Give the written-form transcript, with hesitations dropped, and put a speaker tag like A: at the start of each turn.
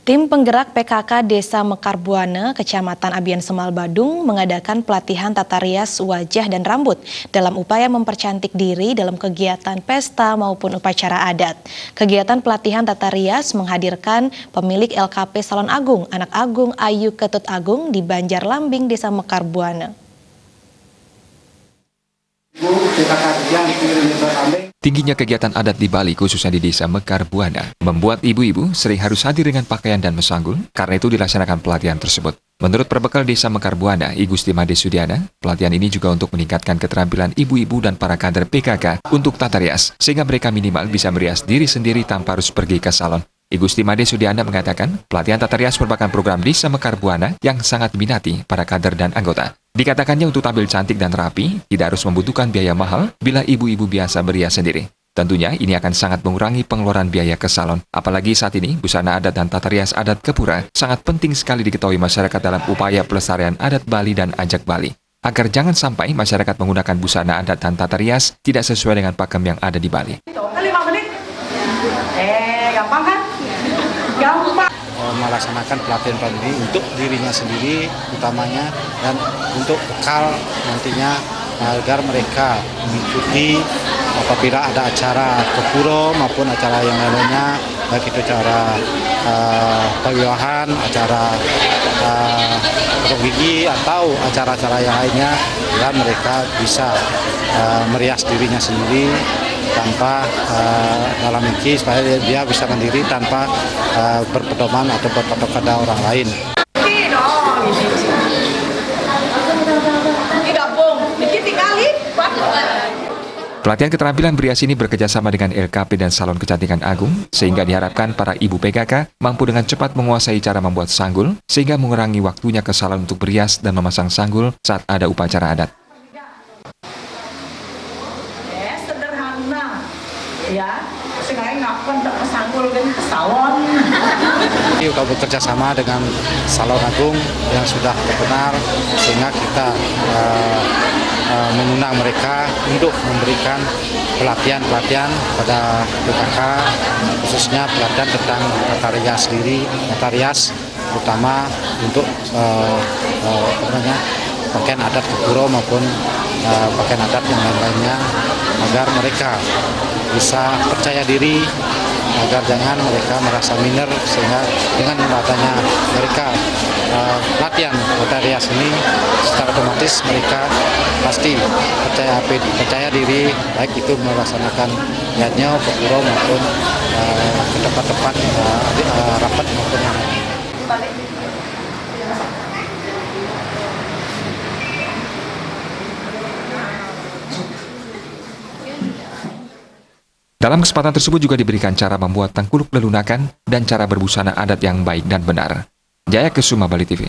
A: Tim penggerak PKK Desa Mekar Buana, Kecamatan Abian Semal Badung mengadakan pelatihan tata rias wajah dan rambut dalam upaya mempercantik diri dalam kegiatan pesta maupun upacara adat. Kegiatan pelatihan tata rias menghadirkan pemilik LKP Salon Agung, Anak Agung Ayu Ketut Agung di Banjar Lambing, Desa Mekar Buana.
B: Tingginya kegiatan adat di Bali, khususnya di Desa Mekar Buana, membuat ibu-ibu sering harus hadir dengan pakaian dan mesanggul, karena itu dilaksanakan pelatihan tersebut. Menurut perbekal Desa Mekar Buana, I Gusti Made Sudiana, pelatihan ini juga untuk meningkatkan keterampilan ibu-ibu dan para kader PKK untuk tata rias, sehingga mereka minimal bisa merias diri sendiri tanpa harus pergi ke salon. I Gusti Made Sudiana mengatakan, pelatihan tata rias merupakan program Desa Mekar Buana yang sangat diminati para kader dan anggota. Dikatakannya untuk tampil cantik dan rapi, tidak harus membutuhkan biaya mahal bila ibu-ibu biasa berias sendiri. Tentunya ini akan sangat mengurangi pengeluaran biaya ke salon. Apalagi saat ini, busana adat dan tata rias adat Kepura sangat penting sekali diketahui masyarakat dalam upaya pelestarian adat Bali dan ajak Bali. Agar jangan sampai masyarakat menggunakan busana adat dan tata rias tidak sesuai dengan pakem yang ada di Bali.
C: 5 menit. Gampang kan? Gampang.
D: Melaksanakan pelatihan ini untuk dirinya sendiri utamanya dan untuk bekal nantinya agar mereka mengikuti apabila ada acara kepuro maupun acara yang lainnya, baik itu acara perwilahan, acara potong gigi atau acara-acara yang lainnya, agar mereka bisa merias dirinya sendiri tanpa dalam mimpi, supaya dia bisa mandiri tanpa berpedoman atau berpatok pada orang lain.
B: Pelatihan keterampilan berias ini bekerjasama dengan LKP dan Salon Kecantikan Agung, sehingga diharapkan para ibu PKK mampu dengan cepat menguasai cara membuat sanggul, sehingga mengurangi waktunya ke salon untuk berias dan memasang sanggul saat ada upacara adat.
C: Ya, sekarang ngapain tak sanggul kan ke salon.
D: Kita bekerja sama dengan Salon Agung yang sudah terkenal, sehingga kita mengundang mereka untuk memberikan pelatihan pada PKK, khususnya pelatihan tentang tata rias diri, tata rias terutama untuk pakaian adat Kepuro maupun pakaian adat yang lain-lainnya, agar mereka bisa percaya diri, agar jangan mereka merasa minder, sehingga dengan adanya mereka latihan tata rias ini secara otomatis mereka pasti percaya diri, baik itu melaksanakan niatnya Kepuro maupun ke tempat-tempat rapat maupun yang lain.
B: Dalam kesempatan tersebut juga diberikan cara membuat tengkuluk lelunakan dan cara berbusana adat yang baik dan benar. Jaya Kesuma, Bali TV.